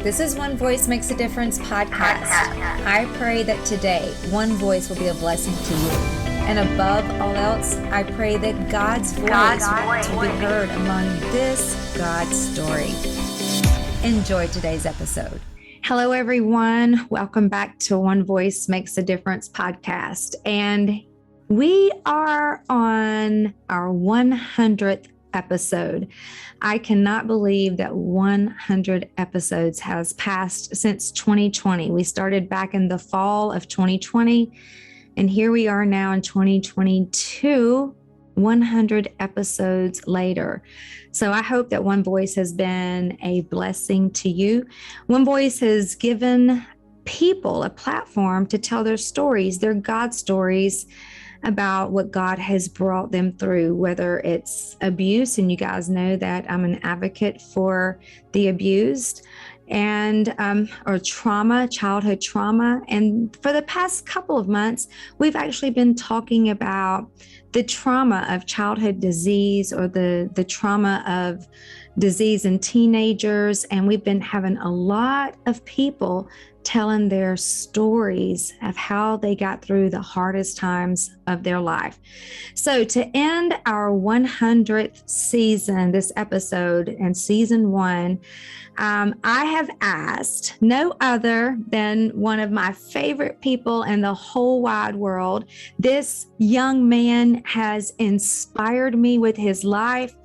This is One Voice Makes a Difference podcast. I pray that today one voice will be a blessing to you. And above all else, I pray that God's voice will be heard among this God's story. Enjoy today's episode. Hello, everyone. Welcome back to One Voice Makes a Difference podcast. And we are on our 100th episode. I cannot believe that 100 episodes has passed since 2020. We started back in the fall of 2020, and here we are now in 2022, 100 episodes later. So I hope that One Voice has been a blessing to you. One Voice has given people a platform to tell their stories, their God stories, about what God has brought them through, whether it's abuse, and you guys know that I'm an advocate for the abused, and or trauma, childhood trauma. And for the past couple of months, we've actually been talking about the trauma of childhood disease, or the trauma of disease in teenagers. And we've been having a lot of people telling their stories of how they got through the hardest times of their life. So to end our 100th season, this episode and season 1, I have asked no other than one of my favorite people in the whole wide world. This young man has inspired me with his life.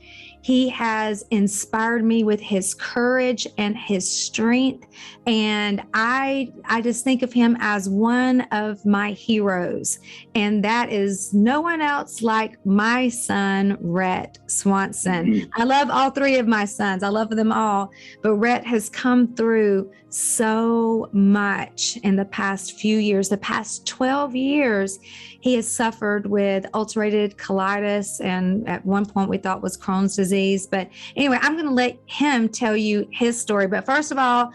He has inspired me with his courage and his strength. And I just think of him as one of my heroes. And that is no one else like my son, Rhett Swanson. I love all 3 of my sons. I love them all. But Rhett has come through so much in the past few years. The past 12 years, he has suffered with ulcerated colitis, and at one point we thought was Crohn's disease. But anyway, I'm going to let him tell you his story. But first of all,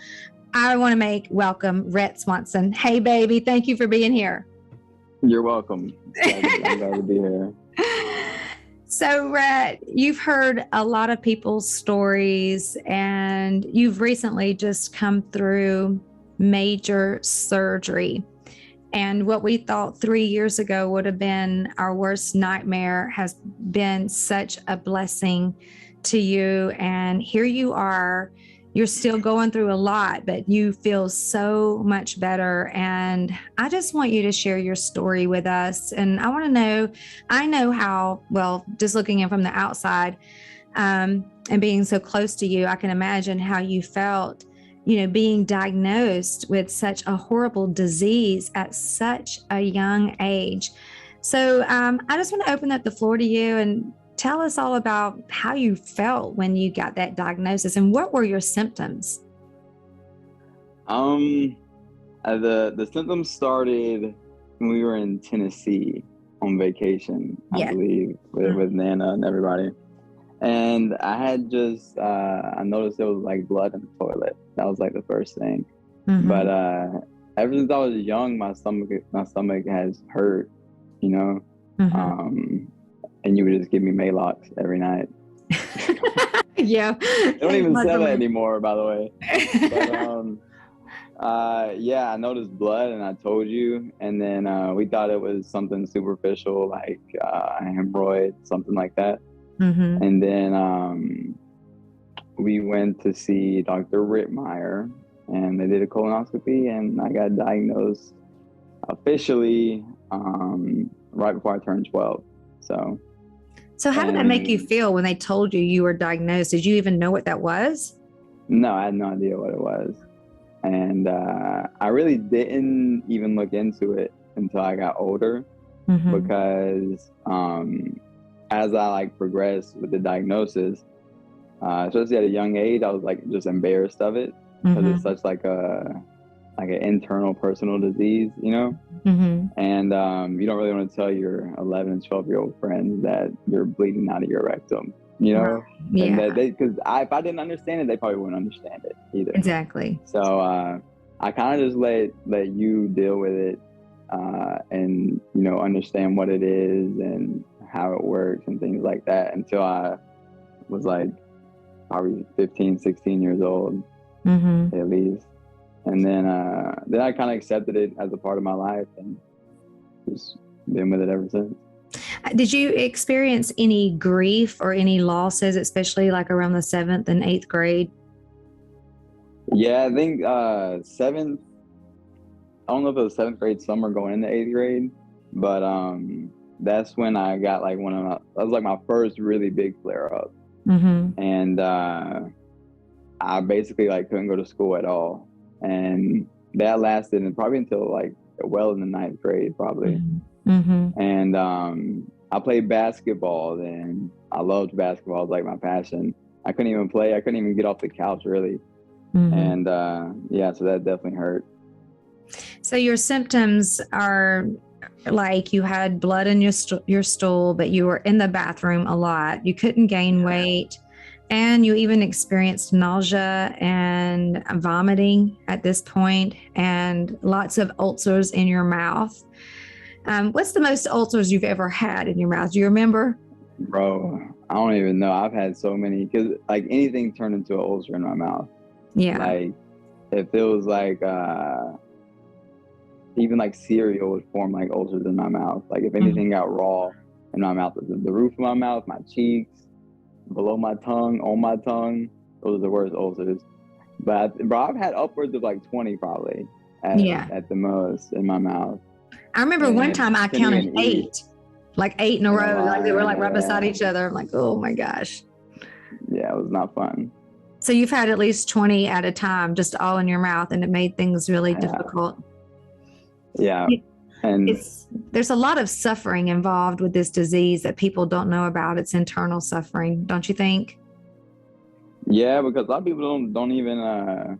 I want to welcome Rhett Swanson. Hey, baby. Thank you for being here. You're welcome. I'm glad to be here. So, Rhett, you've heard a lot of people's stories, and you've recently just come through major surgery. And what we thought 3 years ago would have been our worst nightmare has been such a blessing to you. And here you are. You're still going through a lot, but you feel so much better. And I just want you to share your story with us. And I want to know, I know how, well, just looking in from the outside and being so close to you, I can imagine how you felt, being diagnosed with such a horrible disease at such a young age. So I just want to open up the floor to you and tell us all about how you felt when you got that diagnosis, and what were your symptoms? The symptoms started when we were in Tennessee on vacation, I believe, with Nana and everybody. And I had just, I noticed there was like blood in the toilet. That was like the first thing. Mm-hmm. But ever since I was young, my stomach has hurt, Mm-hmm. And you would just give me Maalox every night. Yeah. They don't even sell it anymore, by the way. But I noticed blood, and I told you. And then we thought it was something superficial, like a hemorrhoid, something like that. Mm-hmm. And then we went to see Dr. Rhett, and they did a colonoscopy, and I got diagnosed officially right before I turned 12. So how did that make you feel when they told you were diagnosed? Did you even know what that was? No, I had no idea what it was. And I really didn't even look into it until I got older, mm-hmm. because as I progressed with the diagnosis, especially at a young age, I was just embarrassed of it, because mm-hmm. it's such an internal personal disease, mm-hmm. And you don't really want to tell your 11 and 12-year-old friends that you're bleeding out of your rectum, Yeah. And that because if I didn't understand it, they probably wouldn't understand it either. Exactly. So I kind of just let you deal with it, and understand what it is and how it works and things like that, until I was probably 15, 16 years old. at least. And then I kind of accepted it as a part of my life and just been with it ever since. Did you experience any grief or any losses, especially like around the 7th and 8th grade? Yeah, I think 7th, I don't know if it was 7th grade summer going into 8th grade, but that's when I got like that was like my first really big flare up. And I basically like couldn't go to school at all. And that lasted probably until like well in the 9th grade, probably. And I played basketball then. I loved basketball. It was like my passion. I couldn't even play. I couldn't even get off the couch really. And yeah, so that definitely hurt. So your symptoms are like you had blood in your stool, but you were in the bathroom a lot. You couldn't gain weight. And you even experienced nausea and vomiting at this point, and lots of ulcers in your mouth. What's the most ulcers you've ever had in your mouth? Do you remember? Bro, I don't even know. I've had so many, because like anything turned into an ulcer in my mouth. Yeah. Like it feels like even like cereal would form like ulcers in my mouth. Like if anything got raw in my mouth, the roof of my mouth, my cheeks, below my tongue, on my tongue, those are the worst ulcers. But bro, I've had upwards of like 20 probably at the most in my mouth. I remember one time I counted 8, like 8 in a row. Like they were like right beside each other. I'm like, oh my gosh. Yeah, it was not fun. So you've had at least 20 at a time, just all in your mouth, and it made things really difficult. Yeah. And there's a lot of suffering involved with this disease that people don't know about. It's internal suffering, don't you think? Yeah, because a lot of people don't even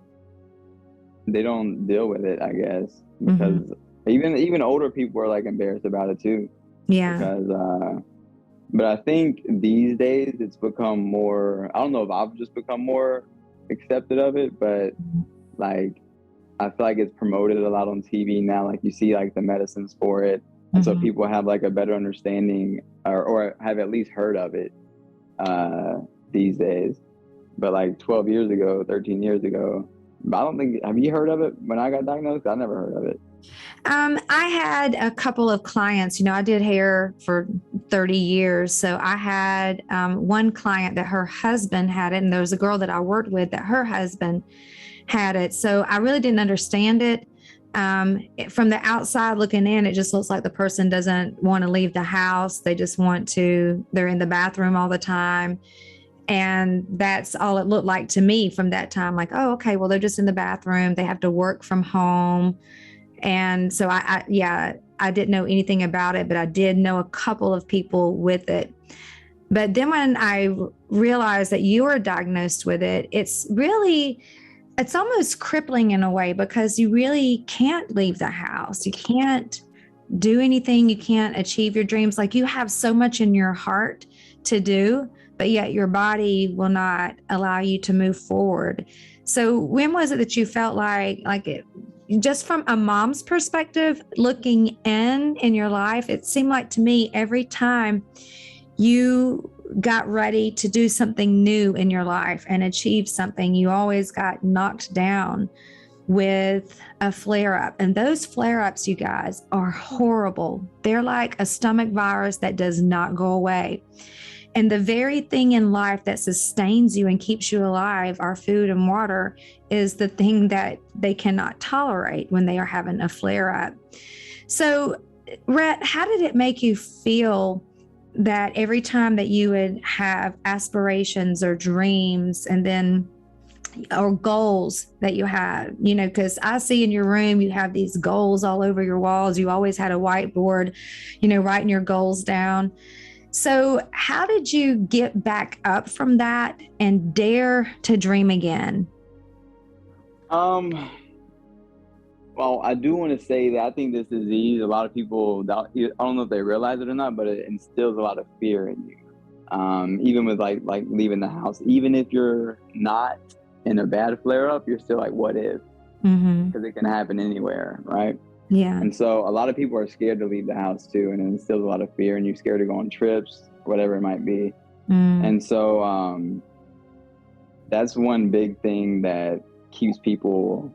they don't deal with it, I guess. Because even older people are like embarrassed about it too. Yeah. Because but I think these days it's become more, I don't know if I've just become more accepted of it, but like I feel like it's promoted a lot on TV now. Like you see like the medicines for it. And so people have like a better understanding or have at least heard of it these days. But like 12 years ago, 13 years ago, I don't think, have you heard of it when I got diagnosed? I never heard of it. I had a couple of clients, I did hair for 30 years. So I had one client that her husband had it. And there was a girl that I worked with that her husband had it. So I really didn't understand it. From the outside looking in, it just looks like the person doesn't want to leave the house. They just they're in the bathroom all the time. And that's all it looked like to me from that time. Like, oh, okay, well, they're just in the bathroom. They have to work from home. And so I didn't know anything about it, but I did know a couple of people with it. But then when I realized that you were diagnosed with it, it's almost crippling in a way, because you really can't leave the house. You can't do anything. You can't achieve your dreams. Like you have so much in your heart to do, but yet your body will not allow you to move forward. So when was it that you felt like it, just from a mom's perspective, looking in your life, it seemed like to me every time you got ready to do something new in your life and achieve something, you always got knocked down with a flare-up. And those flare-ups, you guys, are horrible. They're like a stomach virus that does not go away. And the very thing in life that sustains you and keeps you alive, our food and water, is the thing that they cannot tolerate when they are having a flare-up. So, Rhett, how did it make you feel that every time that you would have aspirations or dreams or goals that you had, because I see in your room, you have these goals all over your walls. You always had a whiteboard, writing your goals down. So how did you get back up from that and dare to dream again? Well, I do want to say that I think this disease, a lot of people, I don't know if they realize it or not, but it instills a lot of fear in you. Even with like leaving the house, even if you're not in a bad flare up, you're still like, what if? Because it can happen anywhere, right? Yeah. And so a lot of people are scared to leave the house too, and it instills a lot of fear, and you're scared to go on trips, whatever it might be. And so that's one big thing that keeps people,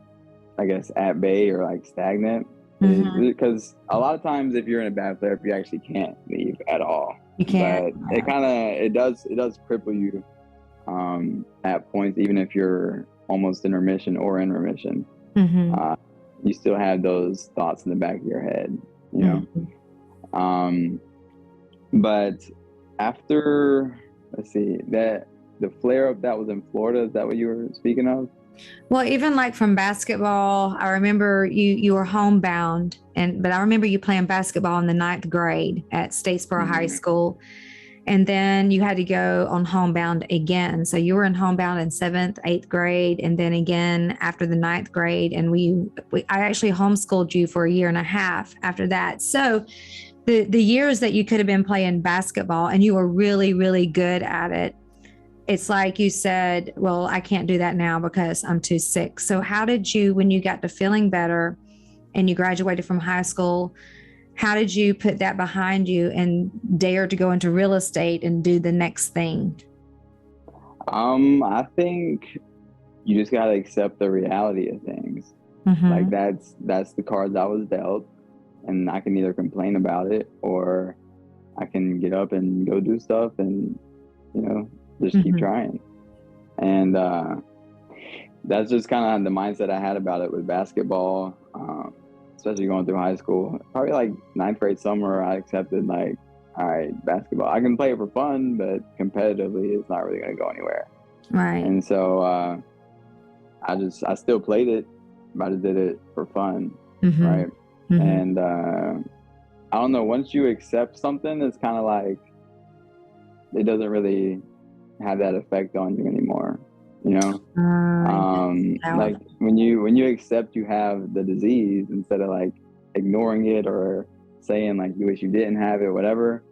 I guess, at bay or like stagnant. Because a lot of times if you're in a bad flare-up, you actually can't leave at all. You can't. But it does cripple you at points, even if you're almost in remission or in remission. You still have those thoughts in the back of your head, you know. But after, let's see, that the flare-up that was in Florida, is that what you were speaking of? Well, even like from basketball, I remember you were homebound, but I remember you playing basketball in the 9th grade at Statesboro High School, and then you had to go on homebound again. So you were in homebound in 7th, 8th grade, and then again after the 9th grade. And I actually homeschooled you for a year and a half after that. So the years that you could have been playing basketball and you were really, really good at it, it's like you said, well, I can't do that now because I'm too sick. So how did you, when you got to feeling better and you graduated from high school, how did you put that behind you and dare to go into real estate and do the next thing? I think you just got to accept the reality of things. Like that's the cards I was dealt, and I can either complain about it or I can get up and go do stuff and, you know, just keep trying. And that's just kind of the mindset I had about it with basketball, especially going through high school. Probably like 9th grade summer, I accepted like, all right, basketball, I can play it for fun, but competitively it's not really going to go anywhere. Right. And so I still played it, but I just did it for fun. Right. And I don't know, once you accept something, it's kind of like it doesn't really have that effect on you anymore, you know. Like when you accept you have the disease, instead of like ignoring it or saying like you wish you didn't have it, whatever,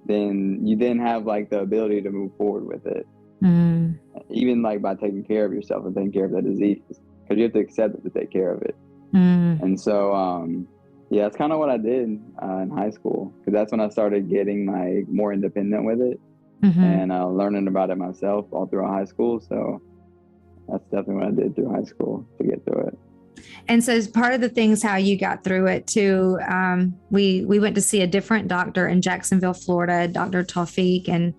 then you then have like the ability to move forward with it, even like by taking care of yourself and taking care of the disease, because you have to accept it to take care of it. And so yeah, that's kind of what I did in high school, because that's when I started getting like more independent with it. And learning about it myself all throughout high school. So that's definitely what I did through high school to get through it. And so as part of the things how you got through it too, we went to see a different doctor in Jacksonville, Florida, Dr. Tawfiq, and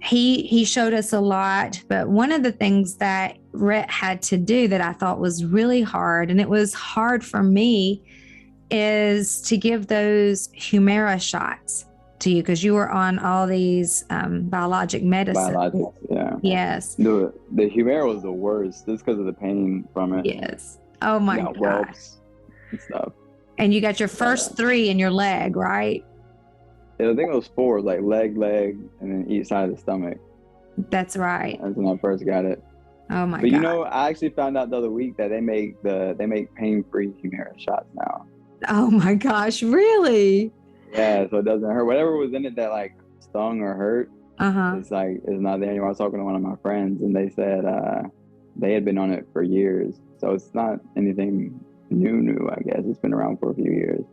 he showed us a lot. But one of the things that Rhett had to do that I thought was really hard, and it was hard for me, is to give those Humira shots to you, because you were on all these biologic medicine. Biologics, yeah. Yes. The Humira was the worst, just because of the pain from it. Yes. Oh my God. Whelps and stuff. And you got your first 3 in your leg, right? I think it was 4, like leg, and then each side of the stomach. That's right. That's when I first got it. Oh my God. But you know, I actually found out the other week that they make pain-free Humira shots now. Oh my gosh, really? Yeah, so it doesn't hurt. Whatever was in it that like stung or hurt, it's not there anymore. I was talking to one of my friends, and they said they had been on it for years. So it's not anything new, I guess. It's been around for a few years.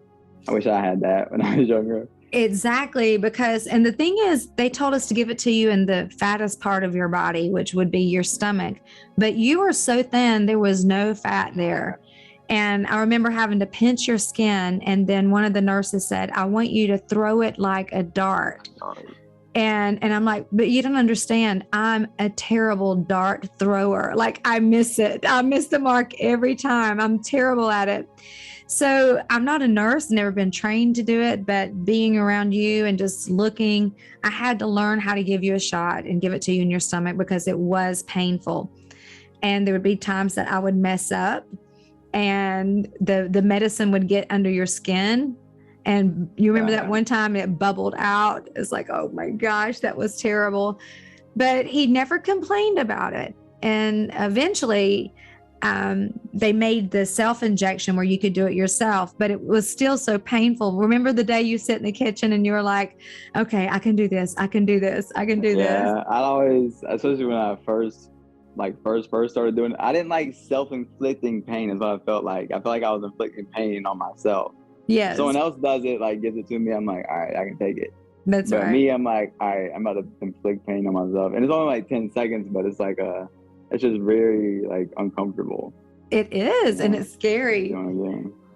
I wish I had that when I was younger. Exactly, and the thing is, they told us to give it to you in the fattest part of your body, which would be your stomach. But you were so thin, there was no fat there. And I remember having to pinch your skin. And then one of the nurses said, I want you to throw it like a dart. And I'm like, but you don't understand. I'm a terrible dart thrower. Like, I miss it. I miss the mark every time. I'm terrible at it. So I'm not a nurse, never been trained to do it, but being around you and just looking, I had to learn how to give you a shot and give it to you in your stomach, because it was painful. And there would be times that I would mess up, and the medicine would get under your skin. And you remember that one time it bubbled out. It's like, oh my gosh, that was terrible. But he never complained about it. And eventually they made the self-injection where you could do it yourself, but it was still so painful. Remember the day you sit in the kitchen and you were like, okay, I can do this. I can do this. I can do this. Yeah, I always, especially when I first started doing it, I didn't like self-inflicting pain is what I felt like. I felt like I was inflicting pain on myself. Yes. Someone else does it, like gives it to me, I'm like, all right, I can take it. But me, I'm like, all right, I'm about to inflict pain on myself. And it's only like 10 seconds, but it's like it's just very like uncomfortable. It is, and it's scary.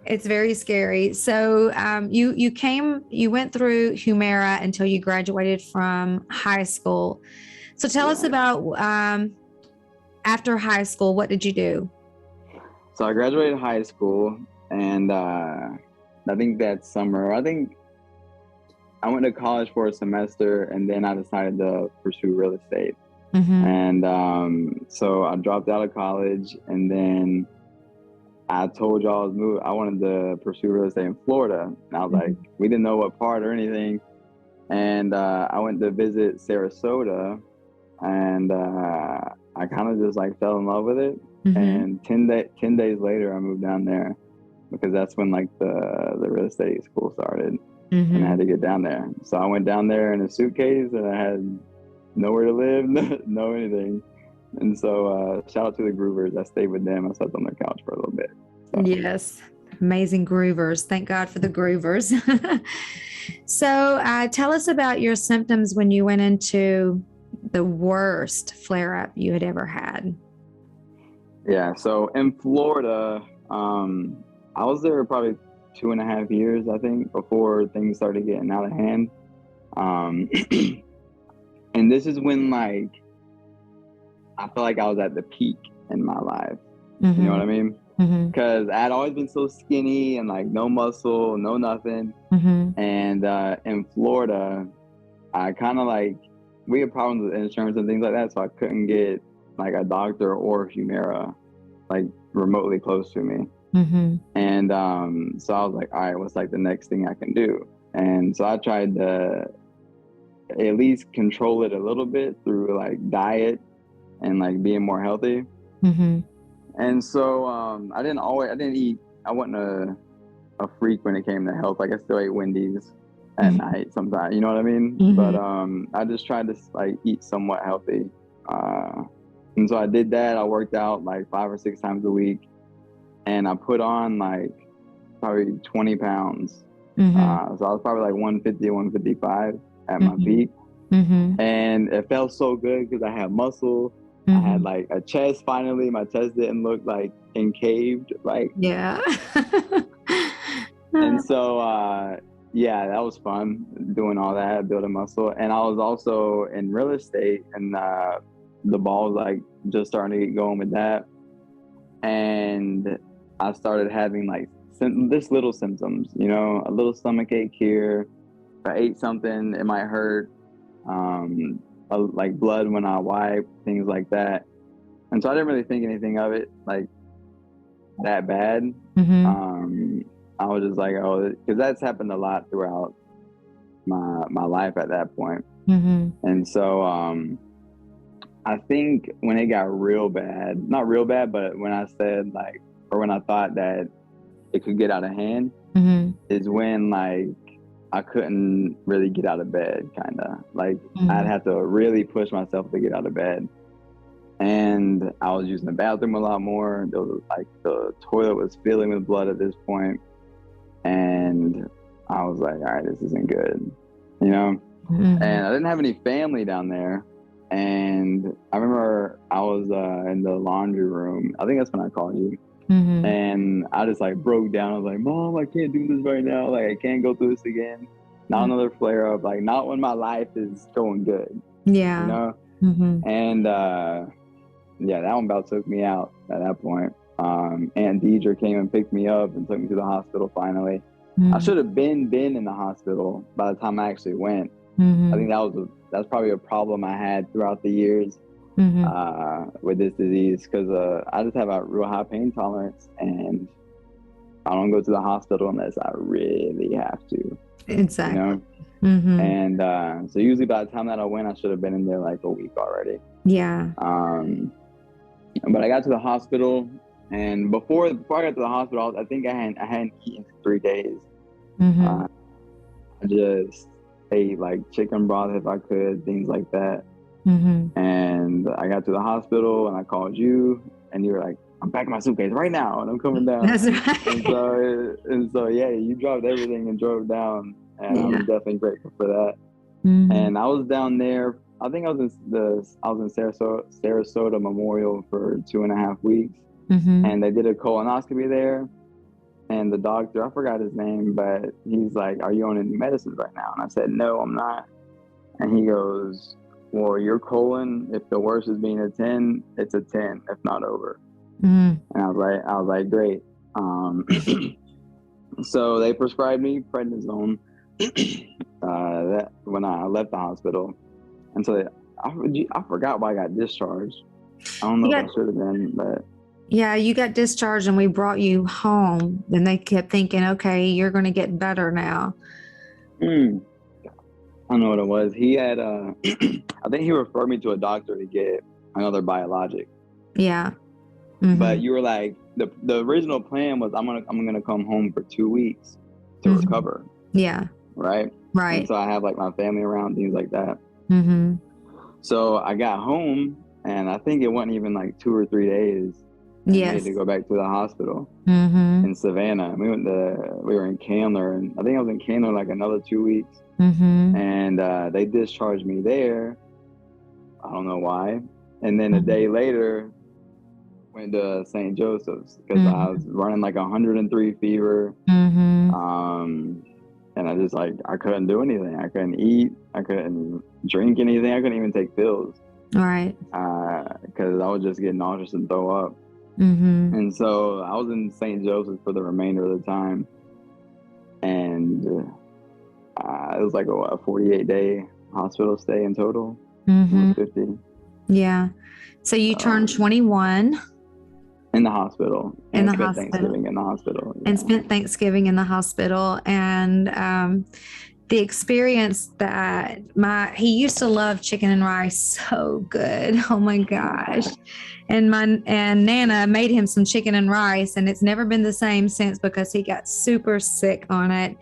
It's very scary. So you went through Humira until you graduated from high school. So tell us about after high school, what did you do? So I graduated high school, and I think that summer, I went to college for a semester, and then I decided to pursue real estate. And so I dropped out of college, and then I told y'all I wanted to pursue real estate in Florida. And I was like, we didn't know what part or anything. And I went to visit Sarasota, and I kind of just like fell in love with it. And 10 days later, I moved down there because that's when like the real estate school started, and I had to get down there. So I went down there in a suitcase, and I had nowhere to live, no anything. And so shout out to the Groovers. I stayed with them. I slept on their couch for a little bit. So. Yes. Amazing Groovers. Thank God for the Groovers. So tell us about your symptoms when you went into the worst flare-up you had ever had. Yeah. So in Florida, I was there probably 2.5 years, I think, before things started getting out of hand. And this is when like I felt like I was at the peak in my life. You know what I mean? Because I had always been so skinny and like no muscle, no nothing. And in Florida, I kind of like, we had problems with insurance and things like that, so I couldn't get like a doctor or Humira like remotely close to me. And so I was like, all right, what's like the next thing I can do? And so I tried to at least control it a little bit through like diet and like being more healthy. And so I wasn't a freak when it came to health. Like I still ate Wendy's at night sometimes, you know what I mean? But I just tried to like eat somewhat healthy. And so I did that. I worked out like 5 or 6 times a week, and I put on like probably 20 pounds. So I was probably like 150, 155 at my peak. And it felt so good because I had muscle. I had like a chest finally. My chest didn't look like encaved. Like, and so, yeah, that was fun doing all that, building muscle. And I was also in real estate, and the ball was like just starting to get going with that. And I started having like this little symptoms, you know, a little stomach ache here. If I ate something, it might hurt. Like blood when I wipe, things like that. And so I didn't really think anything of it like that bad. I was just like, oh, because that's happened a lot throughout my life at that point. And so I think when it got real bad, not real bad, but when I said like, or when I thought that it could get out of hand, is when like I couldn't really get out of bed, kind of. Like, I'd have to really push myself to get out of bed. And I was using the bathroom a lot more. There was, like, the toilet was filling with blood at this point. And I was like, all right, this isn't good, you know? And I didn't have any family down there. And I remember I was in the laundry room. I think that's when I called you. And I just like broke down. I was like, Mom, I can't do this right now. Like, I can't go through this again. Not another flare up. Like, not when my life is going good. Yeah. You know? And yeah, that one about took me out at that point. Aunt Deidre came and picked me up and took me to the hospital finally. I should have been in the hospital by the time I actually went. I think that's probably a problem I had throughout the years. With this disease, because I just have a real high pain tolerance, and I don't go to the hospital unless I really have to. Exactly. You know? And so usually by the time that I went, I should have been in there like a week already. Yeah. But I got to the hospital, and before I got to the hospital, I think I hadn't eaten in 3 days. I just ate like chicken broth if I could, things like that. And I got to the hospital, and I called you, and you were like, I'm packing my suitcase right now, and I'm coming down. That's right. And so yeah, you dropped everything and drove down, and I'm definitely grateful for that. And I was down there I think I was in Sarasota Memorial for 2.5 weeks, and they did a colonoscopy there. And the doctor, I forgot his name, but he's like, "Are you on any medicines right now?" And I said, "No, I'm not." And he goes, "Well, your colon, if the worst is being a 10, it's a 10, if not over." And I was like, great. So they prescribed me prednisone that when I left the hospital. And so I forgot why I got discharged. I don't know if I should have been, but. Yeah, you got discharged and we brought you home. And they kept thinking, okay, you're going to get better now. I don't know what it was. He had, I think he referred me to a doctor to get another biologic. Yeah. But you were like, the original plan was I'm gonna come home for 2 weeks to recover. Yeah. Right. And so I have like my family around, things like that. So I got home, and I think it wasn't even like 2 or 3 days. I had to go back to the hospital in Savannah. We were in Candler, and I think I was in Candler like another 2 weeks. And they discharged me there. I don't know why. And then a day later, went to St. Joseph's because I was running like 103 fever. And I just I couldn't do anything. I couldn't eat. I couldn't drink anything. I couldn't even take pills. Right. Because I would just get nauseous and throw up. And so I was in St. Joseph's for the remainder of the time. And it was like a 48-day hospital stay in total. 50. Yeah. So you turned 21. In the hospital. And spent Thanksgiving in the hospital. And spent Thanksgiving in the hospital. And the experience that he used to love chicken and rice so good. Oh my gosh. And Nana made him some chicken and rice, and it's never been the same since because he got super sick on it,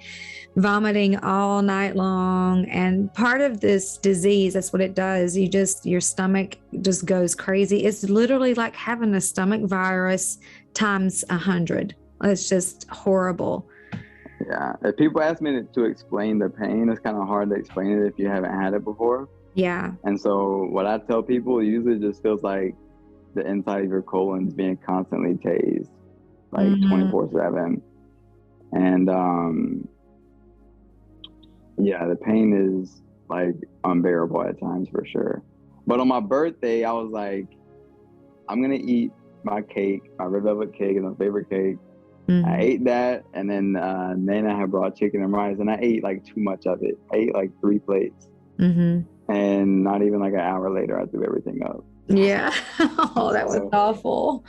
vomiting all night long. And part of this disease, that's what it does. Your stomach just goes crazy. It's literally like having a stomach virus times 100. It's just horrible. Yeah. If people ask me to explain the pain, it's kind of hard to explain it if you haven't had it before. Yeah. And so what I tell people, it usually just feels like the inside of your colon's being constantly tased, like 24/7. And yeah, the pain is like unbearable at times for sure. But on my birthday, I was like, I'm gonna eat my cake. My red velvet cake is my favorite cake. I ate that, and then Nana had brought chicken and rice, and I ate like too much of it. I ate like 3 plates, and not even like an hour later, I threw everything up. Yeah. Oh, that was awful.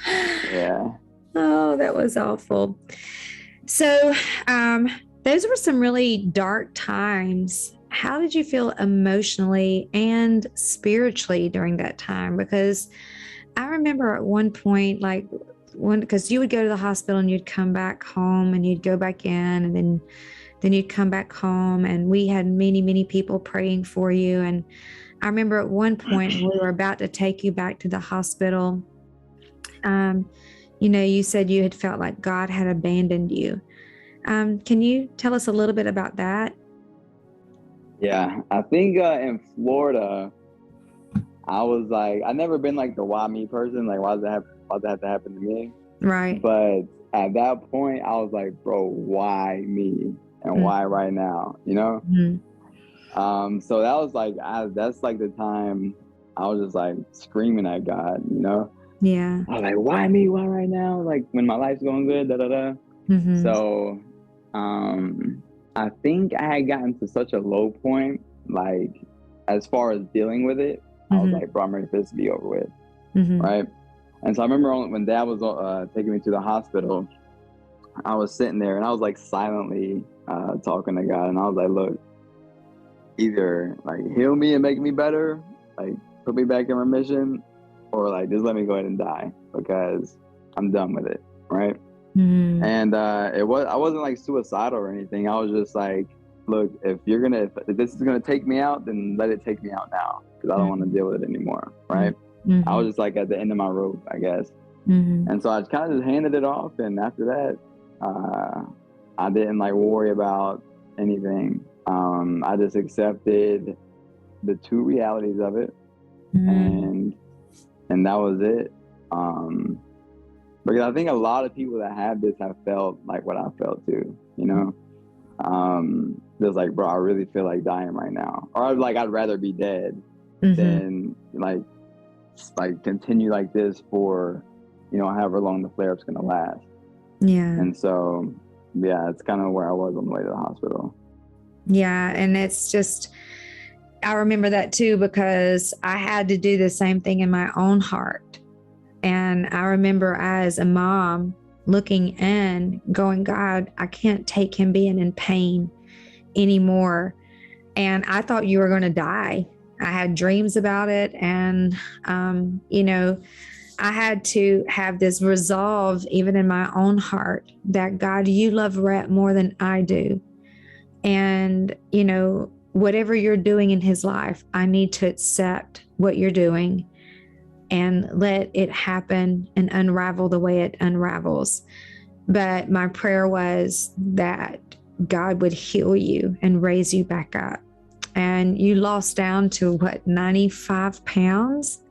Yeah. Oh, that was awful. So, those were some really dark times. How did you feel emotionally and spiritually during that time? Because I remember at one point, because you would go to the hospital and you'd come back home and you'd go back in, and then you'd come back home, and we had many, many people praying for you. And I remember at one point we were about to take you back to the hospital. You said you had felt like God had abandoned you. Can you tell us a little bit about that? Yeah, I think in Florida, I was like, I've never been like the why me person. Like, why does that have to happen to me? Right. But at that point, I was like, bro, why me? And why right now? So that was like, that's like the time I was just like screaming at God, Yeah. I was like, why me? Why right now? Like when my life's going good, da da da. So, I think I had gotten to such a low point, like as far as dealing with it, I was like, bro, I'm ready for this to be over with, right? And so I remember when Dad was taking me to the hospital, I was sitting there and I was like silently talking to God, and I was like, look, either like heal me and make me better, like put me back in remission, or like just let me go ahead and die because I'm done with it, right? And I wasn't like suicidal or anything. I was just like, look, if this is gonna take me out, then let it take me out now, because I don't want to deal with it anymore, right? I was just like at the end of my rope, I guess. And so I kind of just handed it off, and after that, I didn't like worry about anything. I just accepted the two realities of it, Mm-hmm. and that was it. Because I think a lot of people that have this have felt like what I felt too, you know. Just like, bro, I really feel like dying right now, or like I'd rather be dead than like continue like this for, you know, however long the flare-up's gonna last. Yeah. And so, yeah, it's kind of where I was on the way to the hospital. Yeah, and it's just, I remember that too, because I had to do the same thing in my own heart. And I remember as a mom looking in, going, God, I can't take him being in pain anymore. And I thought you were going to die. I had dreams about it. And, you know, I had to have this resolve, even in my own heart, that God, you love Rhett more than I do. And, you know, whatever you're doing in his life, I need to accept what you're doing and let it happen and unravel the way it unravels. But my prayer was that God would heal you and raise you back up. And you lost down to what, 95 pounds?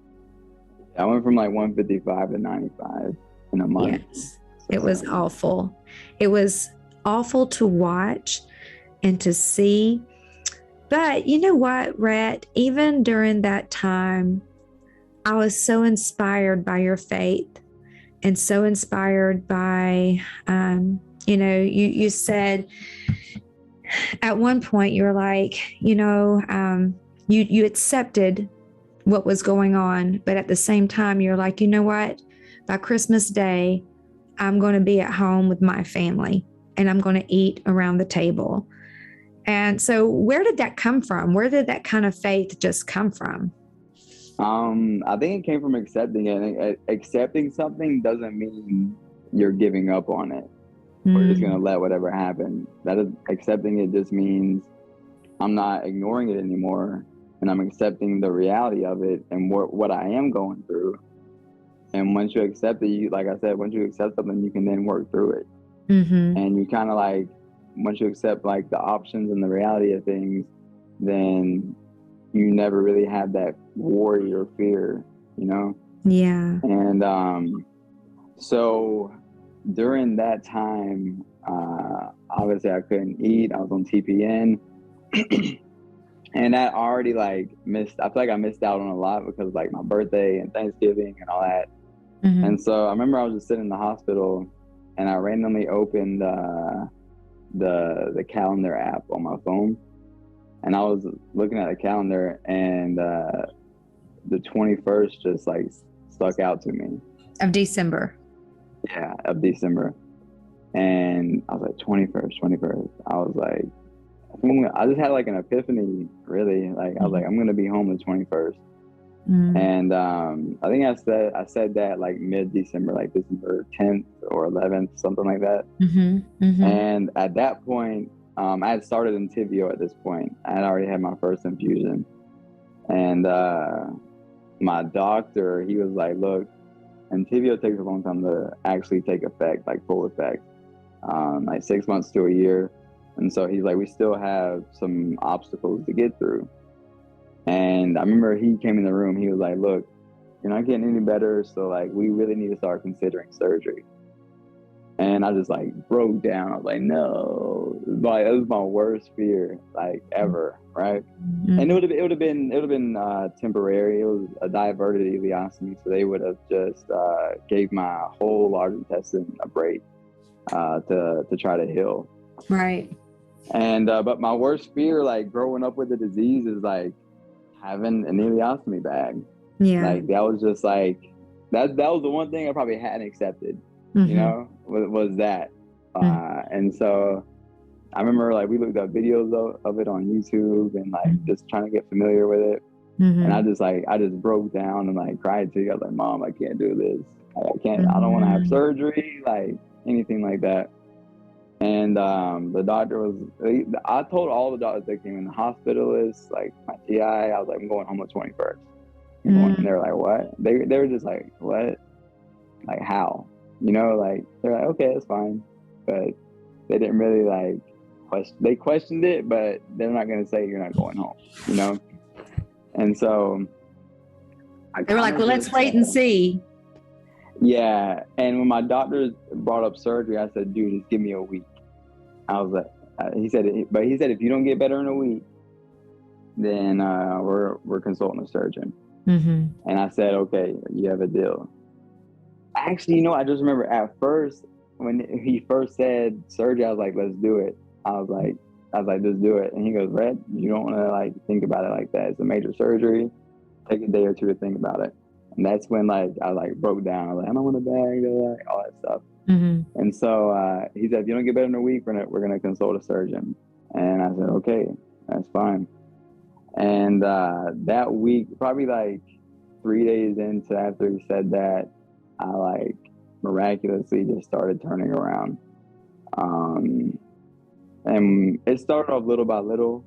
I went from like 155 to 95 in a month. Yes, it was awful. It was awful to watch and to see. But you know what, Rhett? Even during that time, I was so inspired by your faith and so inspired by, you know, you said at one point, you were like, you know, you accepted what was going on, but at the same time, you're like, you know what? By Christmas Day, I'm going to be at home with my family and I'm going to eat around the table. And so where did that come from? Where did that kind of faith just come from? I think it came from accepting it. Accepting something doesn't mean you're giving up on it or just going to let whatever happen. That is, accepting it just means I'm not ignoring it anymore, and I'm accepting the reality of it and what I am going through. And once you accept it, you, like I said, once you accept something, you can then work through it. And you kind of like, once you accept like the options and the reality of things, then you never really have that worry or fear, you know? Yeah. And so during that time, obviously I couldn't eat. I was on TPN. And that already like I feel like I missed out on a lot because like my birthday and Thanksgiving and all that. And so I remember I was just sitting in the hospital and I randomly opened the calendar app on my phone. And I was looking at the calendar and the 21st just like stuck out to me. Of December. Yeah, of December. And I was like, 21st. I was like, I just had like an epiphany, really. Like, I was like, I'm going to be home the 21st. And I think I said that like mid-December, like December 10th or 11th, something like that. And at that point, I had started Entyvio at this point. I had already had my first infusion. And my doctor, he was like, look, Entyvio takes a long time to actually take effect, like full effect, like 6 months to a year. And so he's like, we still have some obstacles to get through. And I remember he came in the room, he was like, look, you're not getting any better, so like we really need to start considering surgery. And I just like broke down. I was like, no, like that was my worst fear, like ever, right? And it would have been temporary. It was a diverted ileostomy, so they would have just gave my whole large intestine a break to try to heal. Right. And but my worst fear, like growing up with the disease, is like having an ileostomy bag. Yeah. Like that was just like that was the one thing I probably hadn't accepted. You know, was that. And so I remember like we looked up videos of it on YouTube and like just trying to get familiar with it. And I just broke down and like cried to you. I was like, Mom, I can't do this. I can't, I don't want to have surgery, like anything like that. And the doctor I told all the doctors that came in, the hospitalists, like my GI, I was like, I'm going home the 21st. And they were like, what? They were just like, what? Like how? You know, like they're like, okay, that's fine. But they didn't really like question. They questioned it, but they're not going to say you're not going home, you know? And so they were like, well, let's wait and see. Yeah. And when my doctors brought up surgery, I said, dude, just give me a week. I was like, he said, if you don't get better in a week, then we're consulting a surgeon. Mm-hmm. And I said, okay, you have a deal. Actually, I just remember at first when he first said surgery, I was like, let's do it. I was like, just do it. And he goes, Rhett, you don't want to like think about it like that. It's a major surgery. Take a day or two to think about it. And that's when like I like broke down. I was like, I don't want a bag, all that stuff. Mm-hmm. And so he said, if you don't get better in a week, we're gonna consult a surgeon. And I said, okay, that's fine. And that week, probably like 3 days into after he said that, I like miraculously just started turning around. And it started off little by little,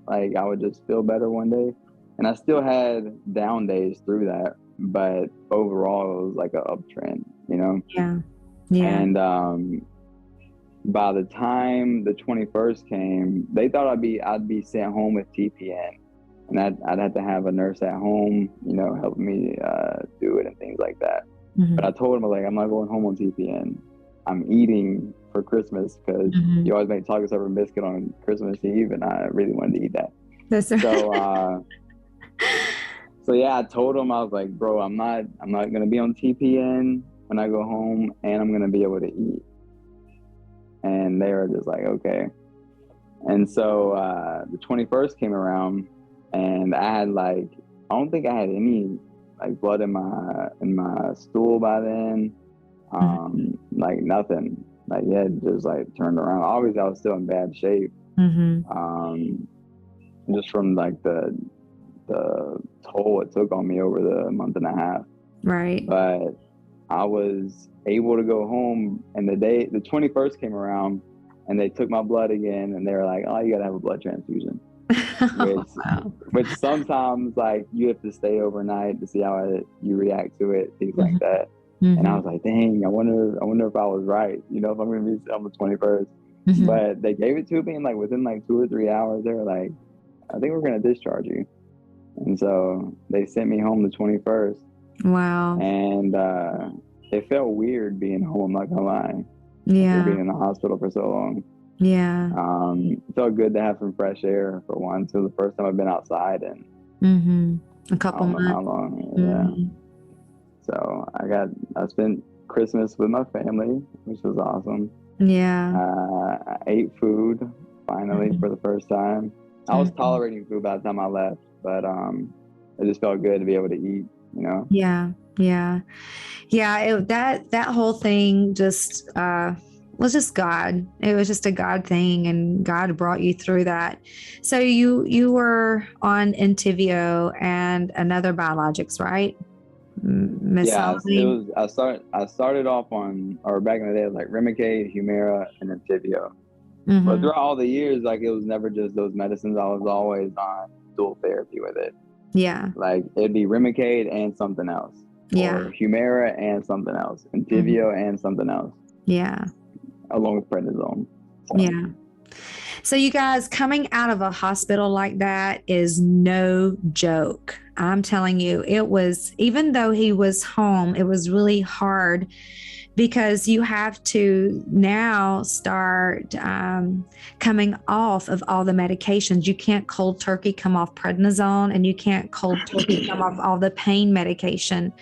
like I would just feel better one day. And I still had down days through that, but overall it was like an uptrend, Yeah. Yeah. And by the time the 21st came, they thought I'd be sent home with TPN, and I'd have to have a nurse at home, helping me do it and things like that. Mm-hmm. But I told them, like, I'm not going home on TPN. I'm eating for Christmas because Mm-hmm. you always make chocolate syrup and biscuit on Christmas Eve, and I really wanted to eat that. That's right. So yeah, I told them, I was like, bro, I'm not gonna be on TPN when I go home, and I'm gonna be able to eat. And they were just like, okay. And so the 21st came around, and I had I don't think I had any like blood in my stool by then. Like nothing. Like it just like turned around. Obviously, I was still in bad shape. Mm-hmm. Just from like the toll it took on me over the month and a half. Right. But I was able to go home, and the 21st came around, and they took my blood again, and they were like, oh, you gotta have a blood transfusion. Which sometimes like you have to stay overnight to see how you react to it, things like that. Mm-hmm. And I was like, dang, I wonder if I was right, if I'm gonna be on the 21st. Mm-hmm. But they gave it to me, and like within like 2 or 3 hours, they were like, I think we're gonna discharge you. And so they sent me home the 21st. Wow. And it felt weird being home, I'm not gonna lie. Yeah. After being in the hospital for so long. Yeah. It felt good to have some fresh air for once. It was the first time I've been outside in a couple months. How long. Yeah. So I spent Christmas with my family, which was awesome. Yeah. I ate food finally for the first time. I was tolerating food by the time I left, but it just felt good to be able to eat, Yeah. Yeah. Yeah. That whole thing just was just God. It was just a God thing, and God brought you through that. So you were on Entyvio and another biologics, right? Yeah, I started off on, or back in the day, it was like Remicade, Humira, and Entyvio. Mm-hmm. But throughout all the years, like it was never just those medicines. I was always on dual therapy with it. Yeah. Like it'd be Remicade and something else. Yeah. Or Humira and something else. Entyvio and something else. Yeah. Along with prednisone. So. Yeah. So you guys, coming out of a hospital like that is no joke. I'm telling you, it was, even though he was home, it was really hard because you have to now start coming off of all the medications. You can't cold turkey come off prednisone, and you can't cold turkey come off all the pain medication.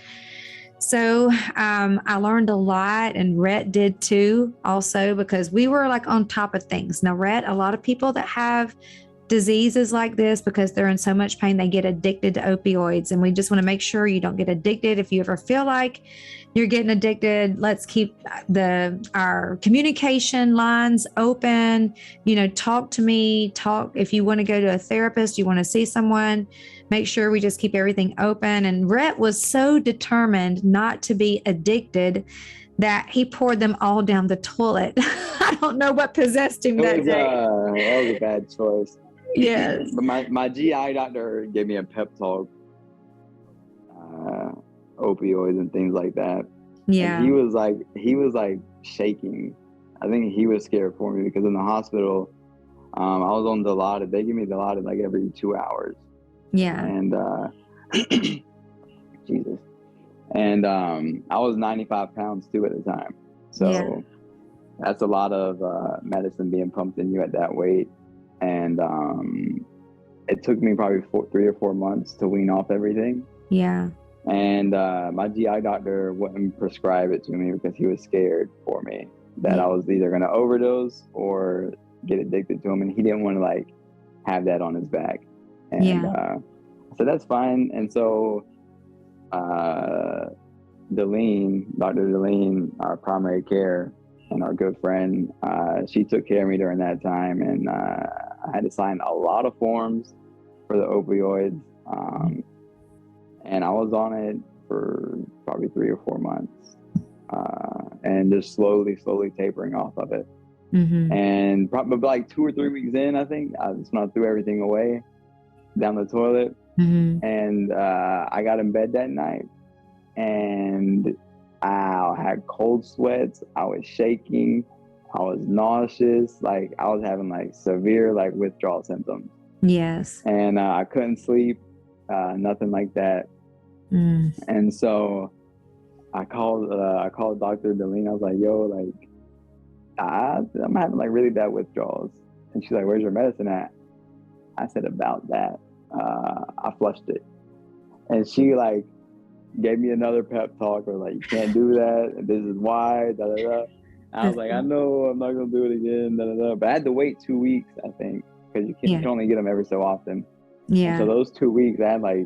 So I learned a lot, and Rhett did too, also, because we were like on top of things. Now, Rhett, a lot of people that have diseases like this, because they're in so much pain, they get addicted to opioids. And we just want to make sure you don't get addicted. If you ever feel like you're getting addicted, let's keep our communication lines open. Talk to me, if you want to go to a therapist, you want to see someone, make sure we just keep everything open. And Rhett was so determined not to be addicted that he poured them all down the toilet. I don't know what possessed him that day. That was a bad choice. Yes. But my GI doctor gave me a pep talk, opioids and things like that. Yeah. And he was like shaking. I think he was scared for me because in the hospital, I was on Dilaudid. They give me Dilaudid like every 2 hours. Yeah. And Jesus. And I was 95 pounds too at the time. So that's a lot of medicine being pumped in you at that weight. And it took me probably 3 or 4 months to wean off everything. Yeah. And my GI doctor wouldn't prescribe it to me because he was scared for me that I was either going to overdose or get addicted to him. And he didn't want to like have that on his back. And so that's fine. And so Dr. Deline, our primary care and our good friend, she took care of me during that time. And I had to sign a lot of forms for the opioids. And I was on it for probably 3 or 4 months, and just slowly tapering off of it. And probably like 2 or 3 weeks in, I think, that's when I threw everything away down the toilet. And I got in bed that night, and I had cold sweats. I was shaking. I was nauseous. Like I was having like severe like withdrawal symptoms. Yes. And I couldn't sleep, nothing like that. And so I called Dr. Deline. I was like, yo, like, I'm having like really bad withdrawals. And she's like, where's your medicine at? I said, about that. I flushed it. And she like gave me another pep talk, or like, you can't do that. And this is why, da da da. I was like, I know I'm not going to do it again, da da da. But I had to wait 2 weeks, I think, because you can only get them every so often. Yeah. And so those 2 weeks, I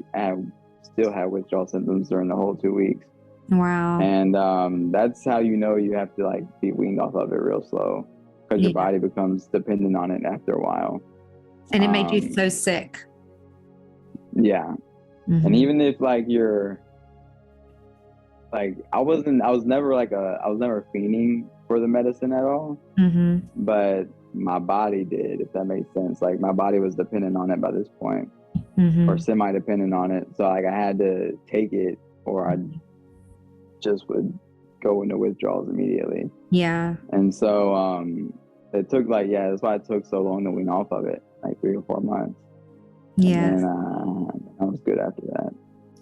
still had withdrawal symptoms during the whole 2 weeks. Wow. And that's how you know you have to like be weaned off of it real slow, because your body becomes dependent on it after a while. And it made you so sick. Yeah. And even if like you're like, I was never fiending for the medicine at all. But my body did, if that makes sense. Like my body was dependent on it by this point, or semi-dependent on it. So like I had to take it, or I just would go into withdrawals immediately. Yeah. And so it took like, that's why it took so long to wean off of it, like 3 or 4 months. Yeah. And I was good after that.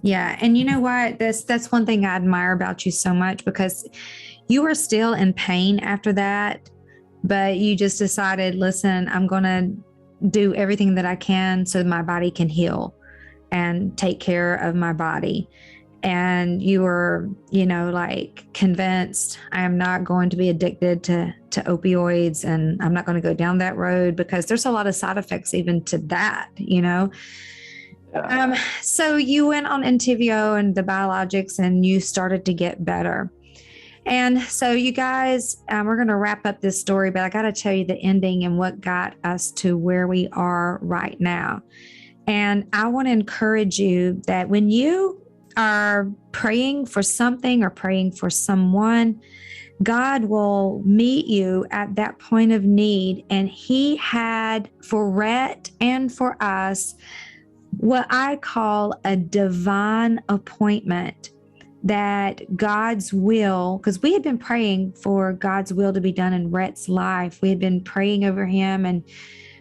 Yeah. And you know what? That's one thing I admire about you so much, because you were still in pain after that, but you just decided, listen, I'm going to do everything that I can so my body can heal and take care of my body. And you were, like convinced, I am not going to be addicted to opioids, and I'm not going to go down that road, because there's a lot of side effects even to that, Yeah. So you went on Entyvio and the biologics, and you started to get better. And so you guys, we're going to wrap up this story, but I got to tell you the ending and what got us to where we are right now. And I want to encourage you that when you are praying for something or praying for someone, God will meet you at that point of need. And He had for Rhett and for us what I call a divine appointment, that God's will, because we had been praying for God's will to be done in Rhett's life. We had been praying over him and